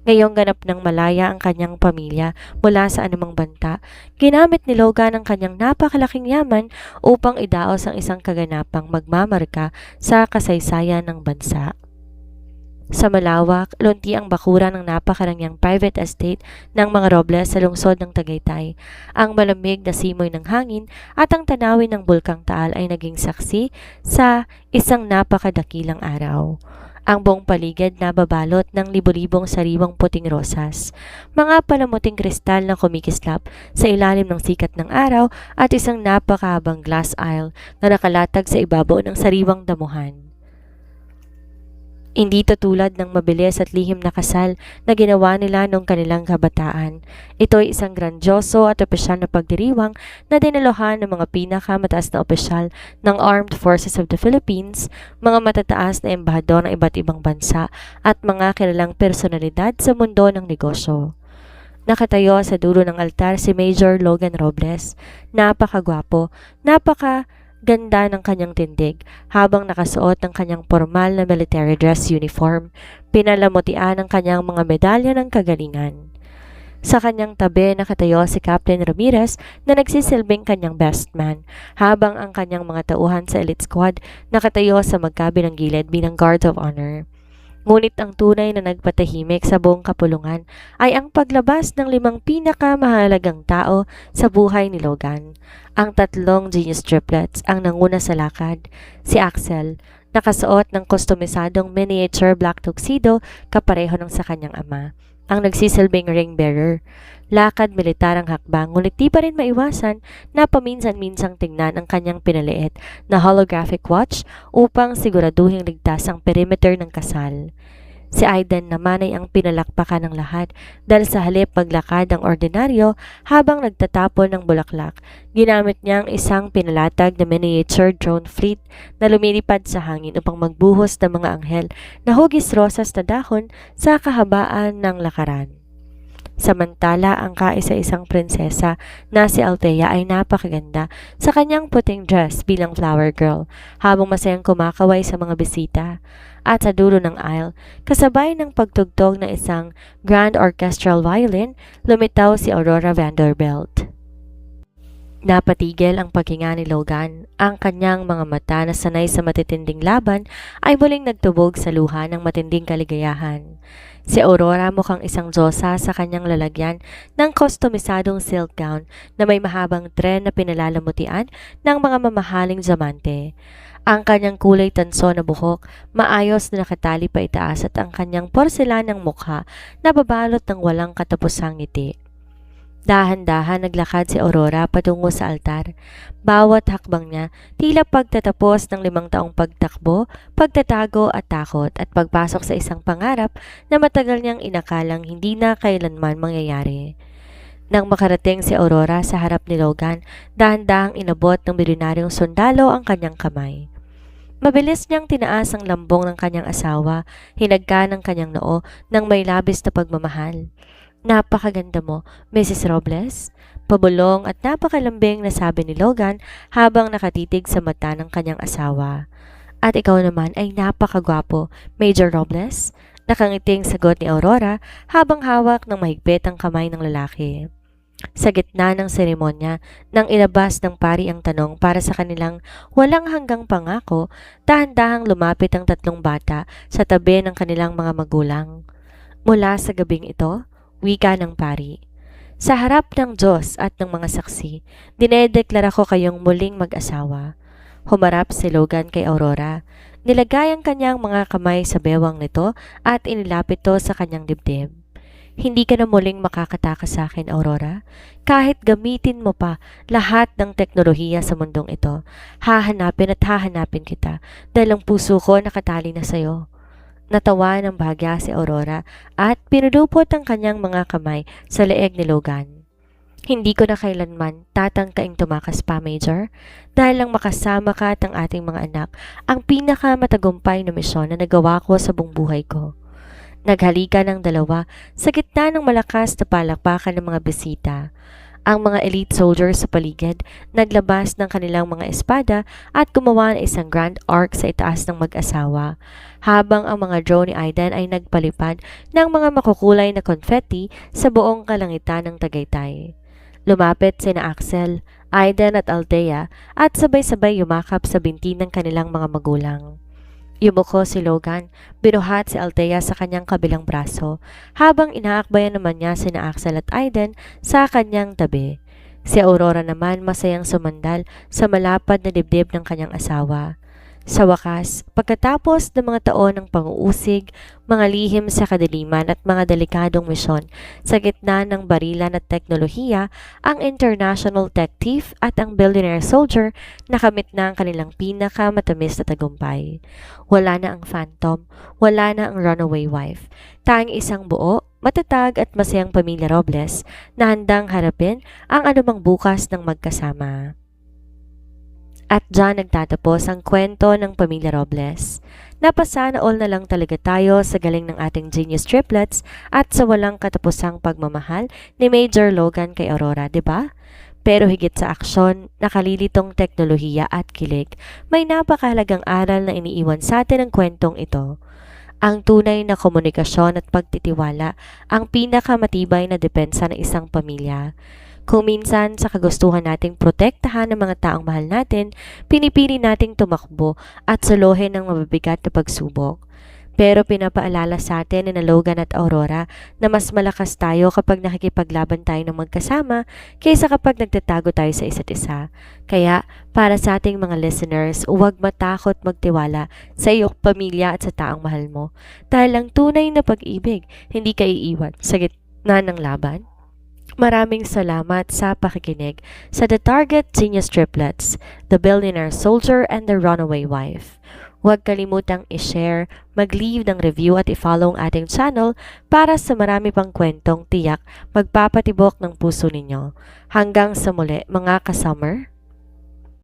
Ngayong ganap ng malaya ang kanyang pamilya mula sa anumang banta, ginamit ni Logan ang kanyang napakalaking yaman upang idaos ang isang kaganapang magmamarka sa kasaysayan ng bansa. Sa malawak, lunti ang bakuran ng napakarangyang private estate ng mga Robles sa lungsod ng Tagaytay. Ang malamig na simoy ng hangin at ang tanawin ng Bulkang Taal ay naging saksi sa isang napakadakilang araw. Ang buong paligid na babalot ng libo-libong sariwang puting rosas, mga palamuting kristal na kumikislap sa ilalim ng sikat ng araw at isang napakahabang glass aisle na nakalatag sa ibabaw ng sariwang damuhan. Hindi to tulad ng mabilis at lihim na kasal na ginawa nila noong kanilang kabataan. Ito ay isang grandioso at opisyal na pagdiriwang na dinaluhan ng mga pinakamataas na opisyal ng Armed Forces of the Philippines, mga matataas na embahador ng iba't ibang bansa at mga kilalang personalidad sa mundo ng negosyo. Nakatayo sa dulo ng altar si Major Logan Robles. Napakagwapo, ganda ng kanyang tindig habang nakasuot ng kanyang formal na military dress uniform, pinalamutian ang kanyang mga medalya ng kagalingan. Sa kanyang tabi nakatayo si Captain Ramirez na nagsisilbing kanyang best man, habang ang kanyang mga tauhan sa elite squad nakatayo sa magkabilang gilid bilang guards of honor. Ngunit ang tunay na nagpatahimik sa buong kapulungan ay ang paglabas ng 5 pinakamahalagang tao sa buhay ni Logan. Ang 3 genius triplets ang nanguna sa lakad. Si Axel, nakasuot ng kustomisadong miniature black tuxedo kapareho ng sa kanyang ama, ang nagsisilbing ring bearer. Lakad militar ang hakbang, ngunit di pa rin maiwasan na paminsan-minsang tingnan ang kanyang pinaliit na holographic watch upang siguraduhing ligtas ang perimeter ng kasal. Si Aiden naman ay ang pinalakpakan ng lahat dahil sa halip maglakad ang ordinaryo habang nagtatapon ng bulaklak. Ginamit niya ang isang pinalatag na miniature drone fleet na lumilipad sa hangin upang magbuhos ng mga anghel na hugis rosas na dahon sa kahabaan ng lakaran. Samantala, ang kaisa-isang prinsesa na si Althea ay napakaganda sa kanyang puting dress bilang flower girl habang masayang kumakaway sa mga bisita. At sa dulo ng aisle, kasabay ng pagtugtog ng isang grand orchestral violin, lumitaw si Aurora Vanderbilt. Napatigil ang paghinga ni Logan. Ang kanyang mga mata na sanay sa matitinding laban ay muling nagtubog sa luha ng matinding kaligayahan. Si Aurora mukhang isang diyosa sa kanyang lalagyan ng kustomisadong silk gown na may mahabang tren na pinalalamutian ng mga mamahaling diamante. Ang kanyang kulay tanso na buhok, maayos na nakatali pa itaas at ang kanyang porselanang mukha na babalot ng walang katapusang ngiti. Dahan-dahan naglakad si Aurora patungo sa altar. Bawat hakbang niya, tila pagtatapos ng 5 taong pagtakbo, pagtatago at takot at pagpasok sa isang pangarap na matagal niyang inakalang hindi na kailanman mangyayari. Nang makarating si Aurora sa harap ni Logan, dahan-dahang inabot ng milyonaryong sundalo ang kanyang kamay. Mabilis niyang tinaas ang lambong ng kanyang asawa, hinagka ng kanyang noo ng may labis na pagmamahal. "Napakaganda mo, Mrs. Robles," pabulong at napakalambing na sabi ni Logan habang nakatitig sa mata ng kanyang asawa. "At ikaw naman ay napakagwapo, Major Robles," nakangiting sagot ni Aurora habang hawak ng mahigpit ang kamay ng lalaki. Sa gitna ng seremonya, nang ilabas ng pari ang tanong para sa kanilang walang hanggang pangako, dahan-dahang lumapit ang 3 bata sa tabi ng kanilang mga magulang. "Mula sa gabing ito," wika ng pari, "sa harap ng Diyos at ng mga saksi, dinedeklara ko kayong muling mag-asawa." Humarap si Logan kay Aurora. Nilagay ang kanyang mga kamay sa bewang nito at inilapit ito sa kanyang dibdib. "Hindi ka na muling makakatakas sa akin, Aurora. Kahit gamitin mo pa lahat ng teknolohiya sa mundong ito, hahanapin kita dahil ang puso ko nakatali na sa'yo." Natawa ng bahagya si Aurora at pinudupot ang kanyang mga kamay sa leeg ni Logan. "Hindi ko na kailanman tatangkaing tumakas pa, Major. Dahil lang makasama ka at ang ating mga anak, ang pinakamatagumpay na misyon na nagawa ko sa buong buhay ko." Naghalikan ng dalawa sa gitna ng malakas na palakpakan ng mga bisita. Ang mga elite soldiers sa paligid naglabas ng kanilang mga espada at gumawa ng isang grand arc sa itaas ng mag-asawa, habang ang mga drone ni Aiden ay nagpalipad ng mga makukulay na confetti sa buong kalangitan ng Tagaytay. Lumapit sina Axel, Aiden at Althea at sabay-sabay yumakap sa binti ng kanilang mga magulang. Yumuko si Logan, binuhat si Althea sa kanyang kabilang braso, habang inaakbayan naman niya sina Axel at Aiden sa kanyang tabi. Si Aurora naman masayang sumandal sa malapad na dibdib ng kanyang asawa. Sa wakas, pagkatapos ng mga taon ng pang-uusig, mga lihim sa kadiliman at mga delikadong misyon, sa gitna ng barilan at teknolohiya, ang International Tech Thief at ang Billionaire Soldier nakamit na ang kanilang pinakamatamis na tagumpay. Wala na ang Phantom, wala na ang Runaway Wife. Tanging isang buo, matatag at masayang pamilya Robles na handang harapin ang anumang bukas ng magkasama. At dyan nagtatapos ang kwento ng Pamilya Robles. Napasana all na lang talaga tayo sa galing ng ating genius triplets at sa walang katapusang pagmamahal ni Major Logan kay Aurora, di ba? Pero higit sa aksyon, nakalilitong teknolohiya at kilig, may napakahalagang aral na iniiwan sa atin ang kwentong ito. Ang tunay na komunikasyon at pagtitiwala ang pinakamatibay na depensa ng isang pamilya. Kung minsan sa kagustuhan nating protektahan ng mga taong mahal natin, pinipili nating tumakbo at suluhin ng mabibigat na pagsubok. Pero pinapaalala sa atin ni Logan at Aurora na mas malakas tayo kapag nakikipaglaban tayo ng magkasama kaysa kapag nagtatago tayo sa isa't isa. Kaya para sa ating mga listeners, huwag matakot magtiwala sa iyong pamilya at sa taong mahal mo. Dahil ang tunay na pag-ibig, hindi ka iiwan sa gitna ng laban. Maraming salamat sa pakikinig sa The Target Genius Triplets, The Billionaire Soldier and The Runaway Wife. Huwag kalimutang i-share, mag-leave ng review at i-follow ang ating channel para sa marami pang kwentong tiyak magpapatibok ng puso ninyo. Hanggang sa muli mga kasummer.